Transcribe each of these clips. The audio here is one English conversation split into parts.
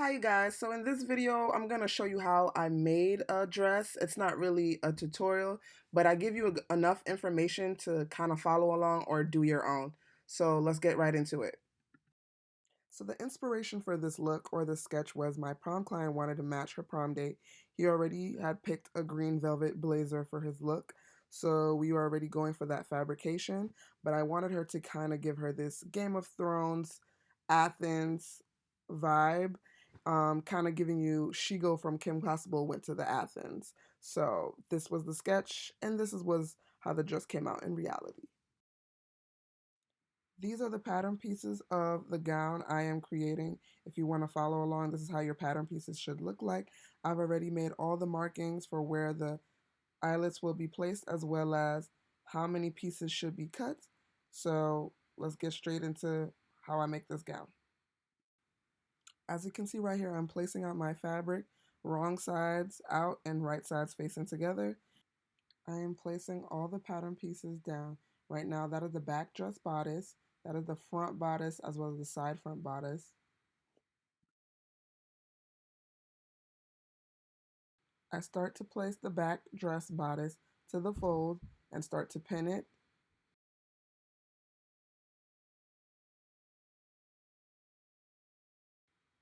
Hi guys, so in this video I'm going to show you how I made a dress. It's not really a tutorial, but I give you enough information to kind of follow along or do your own. So let's get right into it. So the inspiration for this look or this sketch was my prom client wanted to match her prom date. He already had picked a green velvet blazer for his look, so we were already going for that fabrication, but I wanted her to kind of give her this Game of Thrones, Athens vibe, kind of giving you Shigo from Kim Possible went to the Athens. So this was the sketch, and was how the dress came out in reality. These are the pattern pieces of the gown I am creating. If you want to follow along, this is how your pattern pieces should look like. I've already made all the markings for where the eyelets will be placed as well as how many pieces should be cut. So let's get straight into how I make this gown. As you can see right here, I'm placing out my fabric, wrong sides out and right sides facing together. I am placing all the pattern pieces down. Right now, that is the back dress bodice, that is the front bodice as well as the side front bodice. I start to place the back dress bodice to the fold and start to pin it.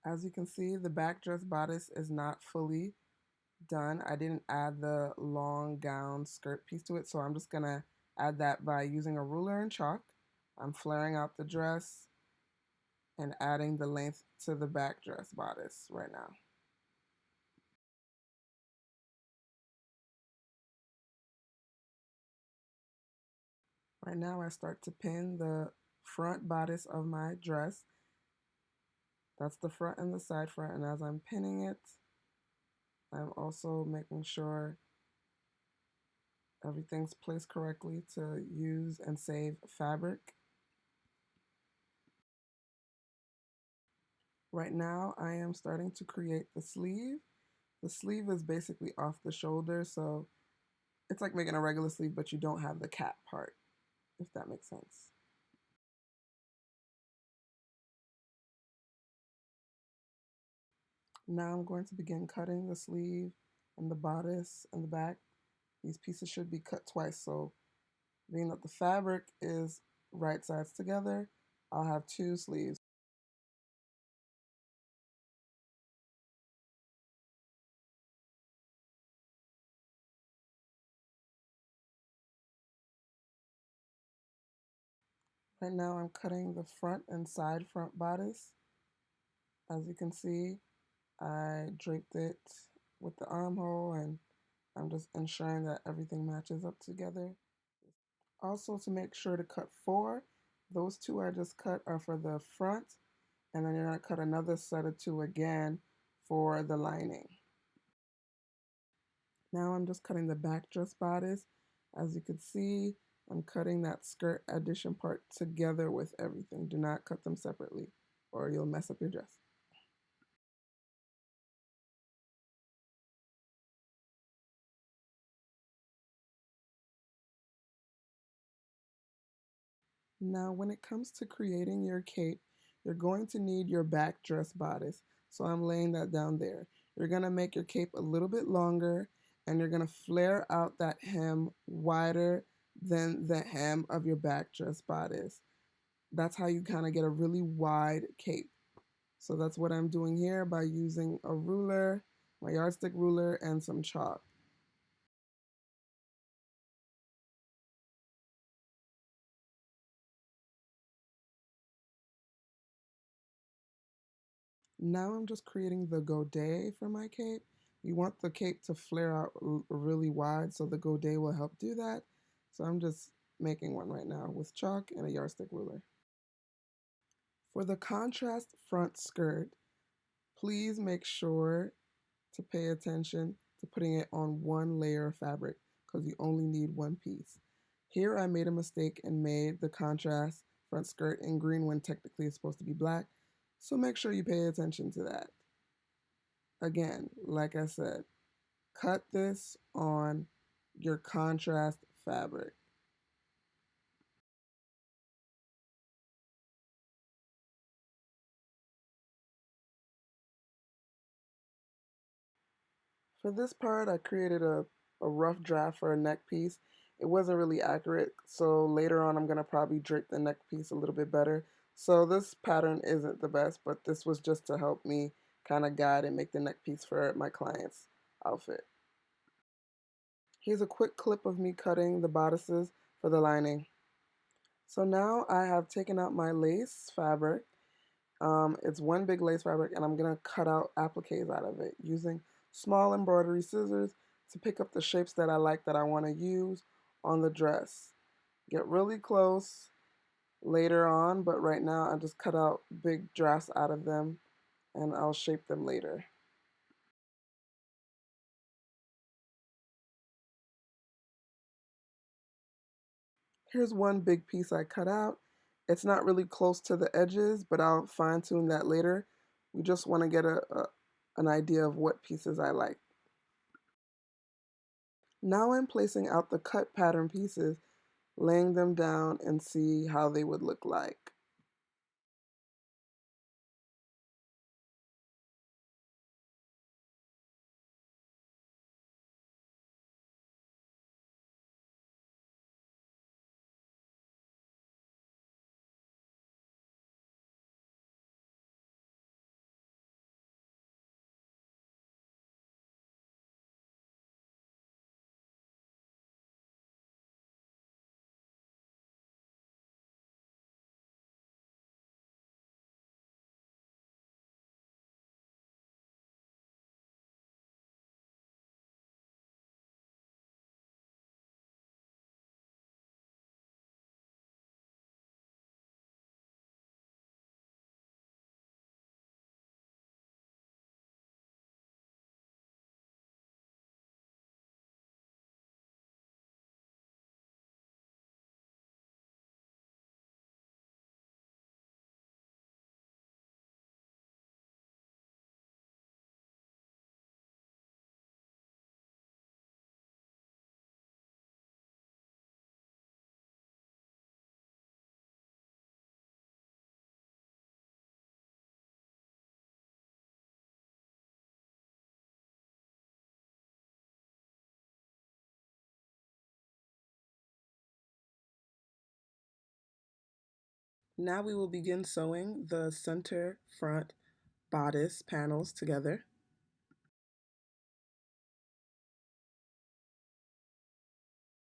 As you can see, the back dress bodice is not fully done. I didn't add the long gown skirt piece to it, so I'm just gonna add that by using a ruler and chalk. I'm flaring out the dress and adding the length to the back dress bodice right now. Right now I start to pin the front bodice of my dress. That's the front and the side front, and as I'm pinning it, I'm also making sure everything's placed correctly to use and save fabric. Right now I am starting to create the sleeve. The sleeve is basically off the shoulder, so it's like making a regular sleeve, but you don't have the cap part, if that makes sense. Now I'm going to begin cutting the sleeve and the bodice and the back. These pieces should be cut twice, so being that the fabric is right sides together, I'll have two sleeves. Right now I'm cutting the front and side front bodice. As you can see, I draped it with the armhole and I'm just ensuring that everything matches up together. Also, to make sure to cut four, those two I just cut are for the front, and then you're going to cut another set of two again for the lining. Now I'm just cutting the back dress bodice. As you can see, I'm cutting that skirt addition part together with everything. Do not cut them separately or you'll mess up your dress. Now, when it comes to creating your cape, you're going to need your back dress bodice. So I'm laying that down there. You're going to make your cape a little bit longer and you're going to flare out that hem wider than the hem of your back dress bodice. That's how you kind of get a really wide cape. So that's what I'm doing here by using a ruler, my yardstick ruler, and some chalk. Now I'm just creating the godet for my cape. You want the cape to flare out really wide, so the godet will help do that. So I'm just making one right now with chalk and a yardstick ruler. For the contrast front skirt, please make sure to pay attention to putting it on one layer of fabric because you only need one piece. Here I made a mistake and made the contrast front skirt in green when technically it's supposed to be black, so make sure you pay attention to that. Again, like I said, cut this on your contrast fabric. For this part, I created a rough draft for a neck piece. It wasn't really accurate, so later on I'm going to probably drape the neck piece a little bit better. So this pattern isn't the best, but this was just to help me kind of guide and make the neck piece for my client's outfit. Here's a quick clip of me cutting the bodices for the lining. So now I have taken out my lace fabric. It's one big lace fabric, and I'm going to cut out appliques out of it using small embroidery scissors to pick up the shapes that I like that I want to use on the dress. Get really close later on, but right now I just cut out big drafts out of them and I'll shape them later. Here's one big piece I cut out. It's not really close to the edges, but I'll fine tune that later. We just want to get an idea of what pieces I like. Now I'm placing out the cut pattern pieces, laying them down and see how they would look like. Now we will begin sewing the center front bodice panels together.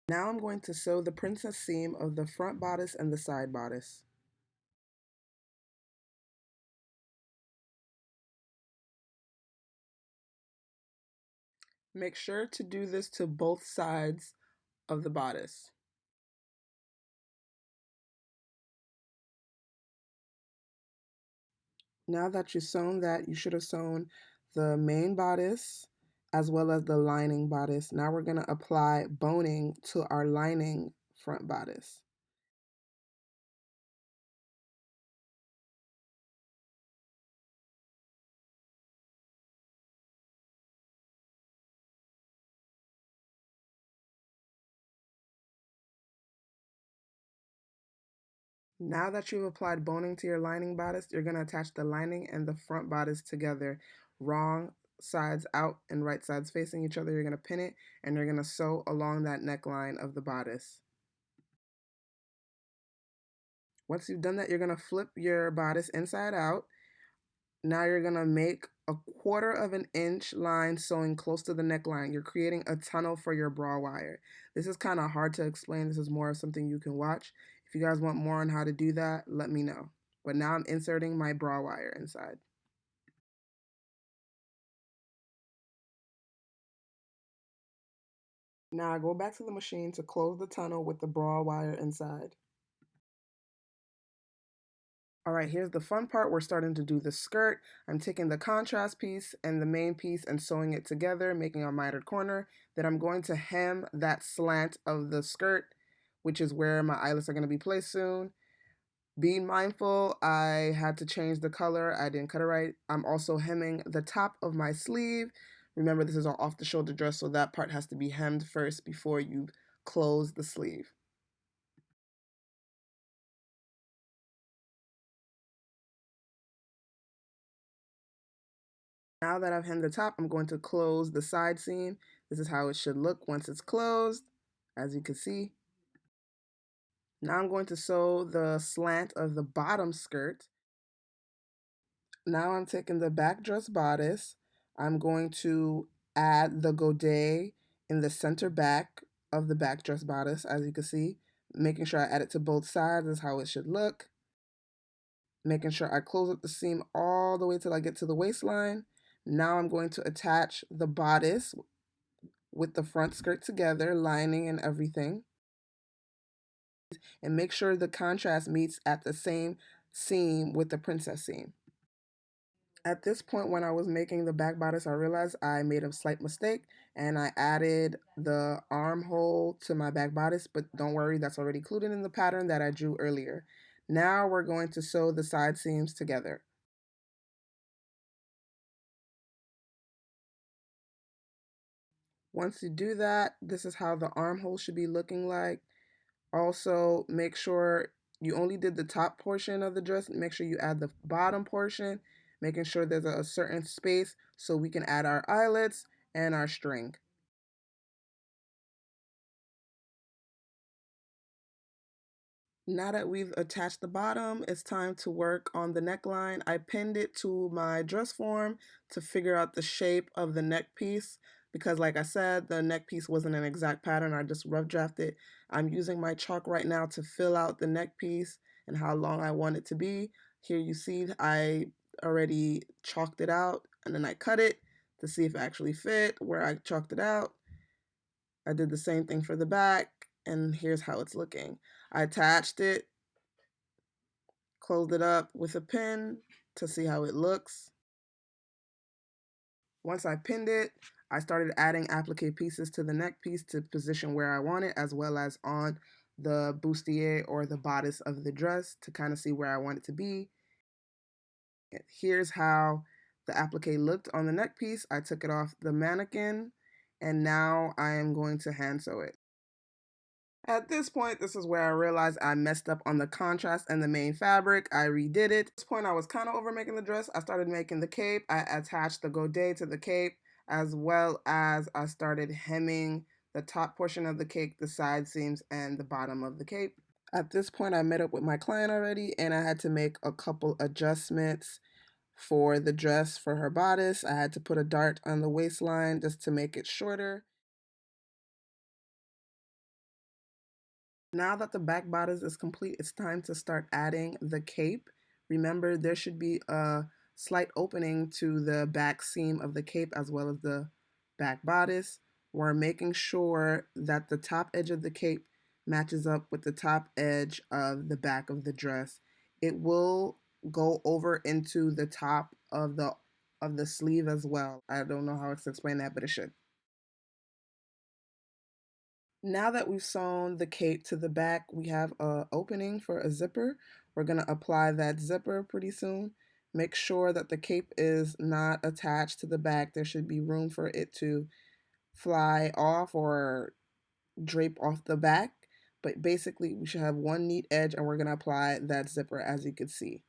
Now I'm going to sew the princess seam of the front bodice and the side bodice. Make sure to do this to both sides of the bodice. Now that you've sewn that, you should have sewn the main bodice as well as the lining bodice. Now we're going to apply boning to our lining front bodice. Now that you've applied boning to your lining bodice, you're going to attach the lining and the front bodice together, wrong sides out and right sides facing each other. You're going to pin it and you're going to sew along that neckline of the bodice. Once you've done that, you're going to flip your bodice inside out. Now you're going to make a 1/4 of an inch line sewing close to the neckline. You're creating a tunnel for your bra wire. This is kind of hard to explain. This is more of something you can watch. If you guys want more on how to do that, let me know. But now I'm inserting my bra wire inside. Now I go back to the machine to close the tunnel with the bra wire inside. All right, here's the fun part. We're starting to do the skirt. I'm taking the contrast piece and the main piece and sewing it together, making a mitered corner. Then I'm going to hem that slant of the skirt, which is where my eyelets are going to be placed soon. Being mindful, I had to change the color. I didn't cut it right. I'm also hemming the top of my sleeve. Remember, this is an off-the-shoulder dress, so that part has to be hemmed first before you close the sleeve. Now that I've hemmed the top, I'm going to close the side seam. This is how it should look once it's closed, as you can see. Now I'm going to sew the slant of the bottom skirt. Now I'm taking the back dress bodice. I'm going to add the godé in the center back of the back dress bodice, as you can see. Making sure I add it to both sides is how it should look. Making sure I close up the seam all the way till I get to the waistline. Now I'm going to attach the bodice with the front skirt together, lining and everything. And make sure the contrast meets at the same seam with the princess seam. At this point, when I was making the back bodice, I realized I made a slight mistake and I added the armhole to my back bodice, but don't worry, that's already included in the pattern that I drew earlier. Now we're going to sew the side seams together. Once you do that, this is how the armhole should be looking like. Also, make sure you only did the top portion of the dress. Make sure you add the bottom portion, making sure there's a certain space so we can add our eyelets and our string. Now that we've attached the bottom, it's time to work on the neckline. I pinned it to my dress form to figure out the shape of the neck piece because like I said, the neck piece wasn't an exact pattern. I just rough drafted. I'm using my chalk right now to fill out the neck piece and how long I want it to be. Here you see I already chalked it out and then I cut it to see if it actually fit where I chalked it out. I did the same thing for the back and here's how it's looking. I attached it, closed it up with a pin to see how it looks. Once I pinned it, I started adding applique pieces to the neck piece to position where I want it, as well as on the bustier or the bodice of the dress to kind of see where I want it to be. Here's how the applique looked on the neck piece. I took it off the mannequin and now I am going to hand sew it. At this point, this is where I realized I messed up on the contrast and the main fabric. I redid it. At this point, I was kind of over making the dress. I started making the cape. I attached the godé to the cape, as well as I started hemming the top portion of the cape, the side seams, and the bottom of the cape. At this point, I met up with my client already, and I had to make a couple adjustments for the dress for her bodice. I had to put a dart on the waistline just to make it shorter. Now that the back bodice is complete, it's time to start adding the cape. Remember, there should be a slight opening to the back seam of the cape as well as the back bodice. We're making sure that the top edge of the cape matches up with the top edge of the back of the dress. It will go over into the top of the sleeve as well. I don't know how to explain that, but it should. Now that we've sewn the cape to the back, we have an opening for a zipper. We're going to apply that zipper pretty soon. Make sure that the cape is not attached to the back. There should be room for it to fly off or drape off the back. But basically, we should have one neat edge and we're going to apply that zipper as you can see.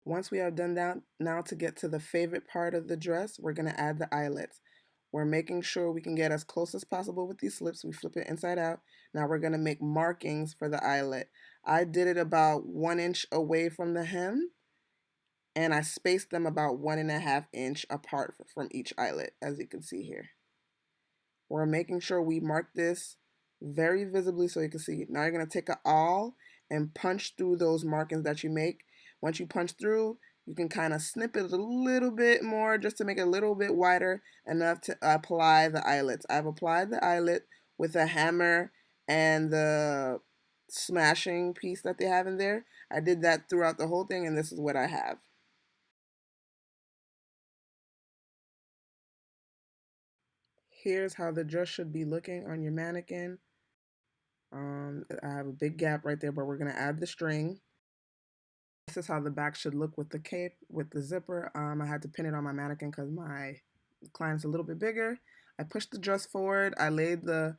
Once we have done that, now to get to the favorite part of the dress, we're going to add the eyelets. We're making sure we can get as close as possible with these slips. We flip it inside out. Now we're going to make markings for the eyelet. I did it about 1 inch away from the hem, and I spaced them about 1.5 inch apart from each eyelet, as you can see here. We're making sure we mark this very visibly so you can see. Now you're going to take a awl and punch through those markings that you make. Once you punch through, you can kind of snip it a little bit more just to make it a little bit wider, enough to apply the eyelets. I've applied the eyelet with a hammer and the smashing piece that they have in there. I did that throughout the whole thing, and this is what I have. Here's how the dress should be looking on your mannequin. I have a big gap right there, but we're going to add the string. This is how the back should look with the cape, with the zipper. I had to pin it on my mannequin because my client's a little bit bigger. I pushed the dress forward. I laid the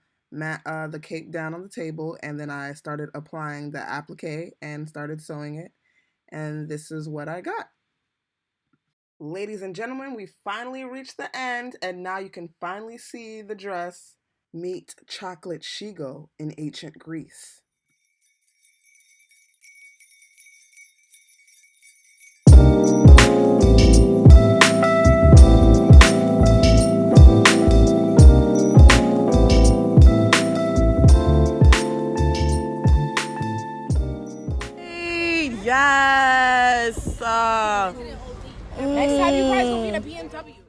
cape down on the table, and then I started applying the applique and started sewing it. And this is what I got. Ladies and gentlemen, we finally reached the end, and now you can finally see the dress meet chocolate shigo in ancient Greece. Yes. Next time you guys will be in a